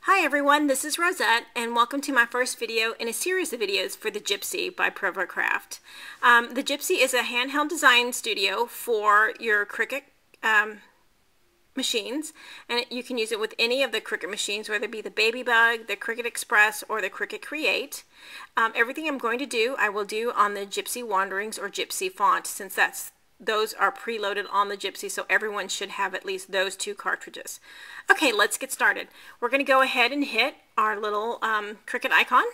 Hi everyone, this is Rosette and welcome to my first video in a series of videos for the Gypsy by Provocraft. The Gypsy is a handheld design studio for your Cricut machines, and you can use it with any of the Cricut machines, whether it be the Baby Bug, the Cricut Express, or the Cricut Create. Everything I'm going to do, I will do on the Gypsy Wanderings or Gypsy font, since those are preloaded on the Gypsy, so everyone should have at least those two cartridges. Okay, let's get started. We're going to go ahead and hit our little Cricut icon,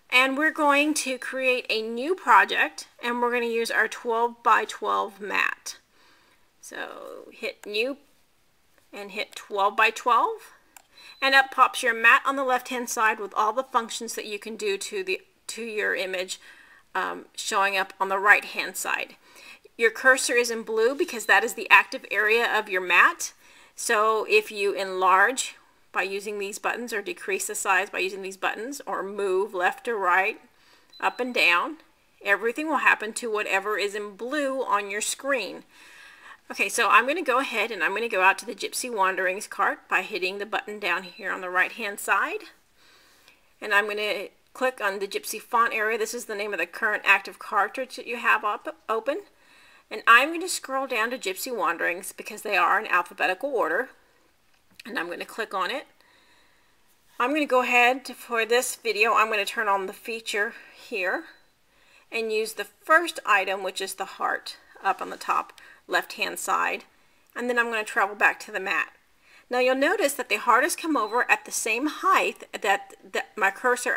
and we're going to create a new project, and we're going to use our 12 by 12 mat. So hit new and hit 12 by 12, and up pops your mat on the left hand side with all the functions that you can do to your image showing up on the right hand side. Your cursor is in blue because that is the active area of your mat. So if you enlarge by using these buttons, or decrease the size by using these buttons, or move left or right, up and down, everything will happen to whatever is in blue on your screen. Okay, so I'm going to go ahead and I'm going to go out to the Gypsy Wanderings cart by hitting the button down here on the right hand side. And I'm going to click on the Gypsy font area. This is the name of the current active cartridge that you have open. And I'm going to scroll down to Gypsy Wanderings because they are in alphabetical order. And I'm going to click on it. I'm going to go ahead for this video, I'm going to turn on the feature here and use the first item, which is the heart up on the top left hand side. And then I'm going to travel back to the mat. Now you'll notice that the heart has come over at the same height that my cursor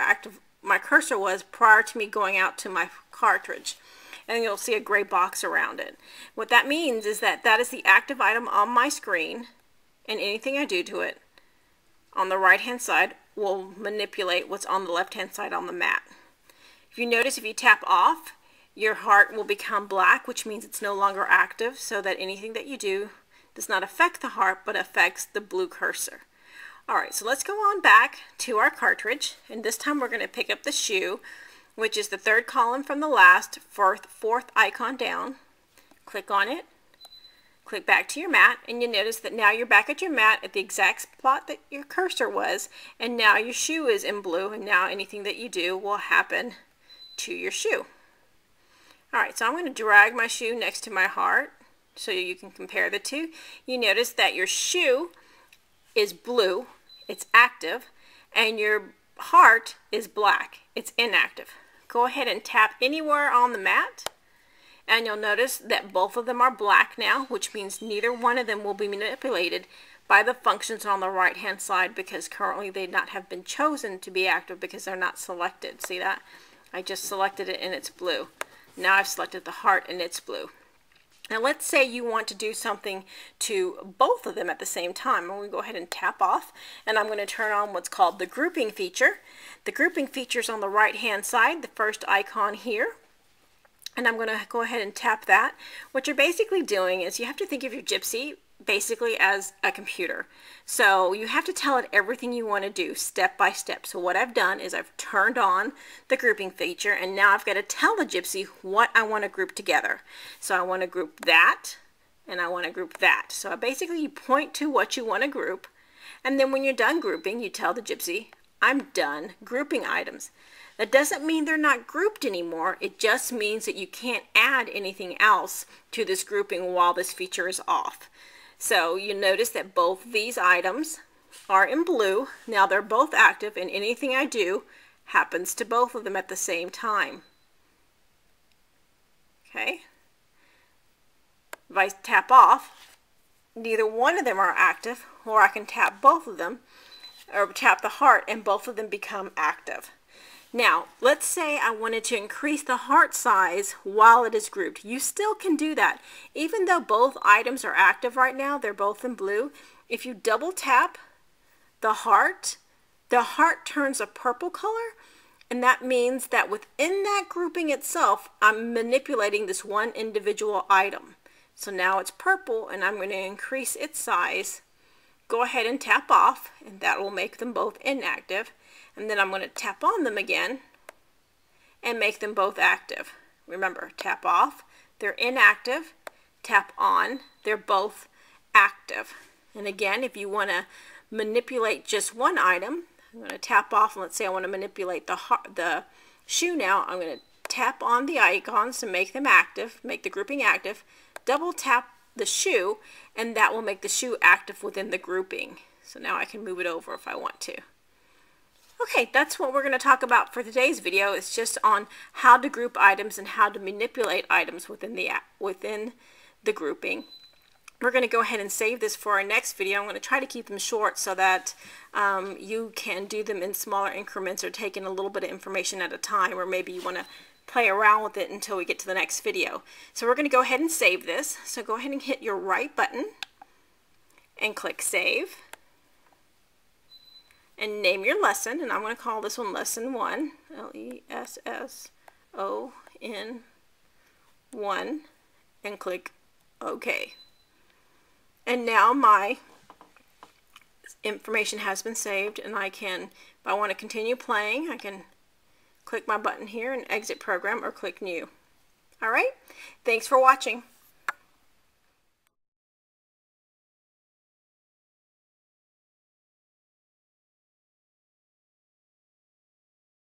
was prior to me going out to my cartridge. And you'll see a gray box around it. What that means is that is the active item on my screen, and anything I do to it on the right hand side will manipulate what's on the left hand side on the mat. If you notice, if you tap off, your heart will become black, which means it's no longer active, so that anything that you do does not affect the heart but affects the blue cursor. Alright, so let's go on back to our cartridge, and this time we're going to pick up the shoe, which is the third column from the last, fourth icon down. Click on it, click back to your mat, and you notice that now you're back at your mat at the exact spot that your cursor was, and now your shoe is in blue, and now anything that you do will happen to your shoe. Alright, so I'm going to drag my shoe next to my heart so you can compare the two. You notice that your shoe is blue, it's active, and your heart is black, it's inactive. Go ahead and tap anywhere on the mat, and you'll notice that both of them are black now, which means neither one of them will be manipulated by the functions on the right hand side, because currently they not have been chosen to be active because they're not selected. See that? I just selected it and it's blue. Now I've selected the heart and it's blue. Now let's say you want to do something to both of them at the same time. I'm going to go ahead and tap off, and I'm going to turn on what's called the grouping feature. The grouping feature is on the right hand side, the first icon here. And I'm going to go ahead and tap that. What you're basically doing is you have to think of your Gypsy basically as a computer. So you have to tell it everything you want to do step by step. So what I've done is I've turned on the grouping feature, and now I've got to tell the Gypsy what I want to group together. So I want to group that, and I want to group that. So basically you point to what you want to group, and then when you're done grouping, you tell the Gypsy, I'm done grouping items. That doesn't mean they're not grouped anymore. It just means that you can't add anything else to this grouping while this feature is off. So you notice that both these items are in blue. Now they're both active, and anything I do happens to both of them at the same time. Okay. If I tap off, neither one of them are active, or I can tap both of them, or tap the heart, and both of them become active. Now, let's say I wanted to increase the heart size while it is grouped. You still can do that. Even though both items are active right now, they're both in blue. If you double tap the heart turns a purple color, and that means that within that grouping itself, I'm manipulating this one individual item. So now it's purple, and I'm going to increase its size. Go ahead and tap off, and that will make them both inactive. And then I'm going to tap on them again and make them both active. Remember, tap off, they're inactive. Tap on, they're both active. And again, if you want to manipulate just one item, I'm going to tap off, and let's say I want to manipulate the shoe now. I'm going to tap on the icons to make them active, make the grouping active, double tap the shoe, and that will make the shoe active within the grouping. So now I can move it over if I want to. Okay, that's what we're going to talk about for today's video. It's just on how to group items and how to manipulate items within the grouping. We're going to go ahead and save this for our next video. I'm going to try to keep them short so that you can do them in smaller increments or take in a little bit of information at a time, or maybe you want to play around with it until we get to the next video. So we're going to go ahead and save this. So go ahead and hit your right button and click Save. And name your lesson, and I'm going to call this one Lesson 1, Lesson 1, and click OK. And now my information has been saved, and I can, if I want to continue playing, I can click my button here and exit program or click New. Alright, thanks for watching.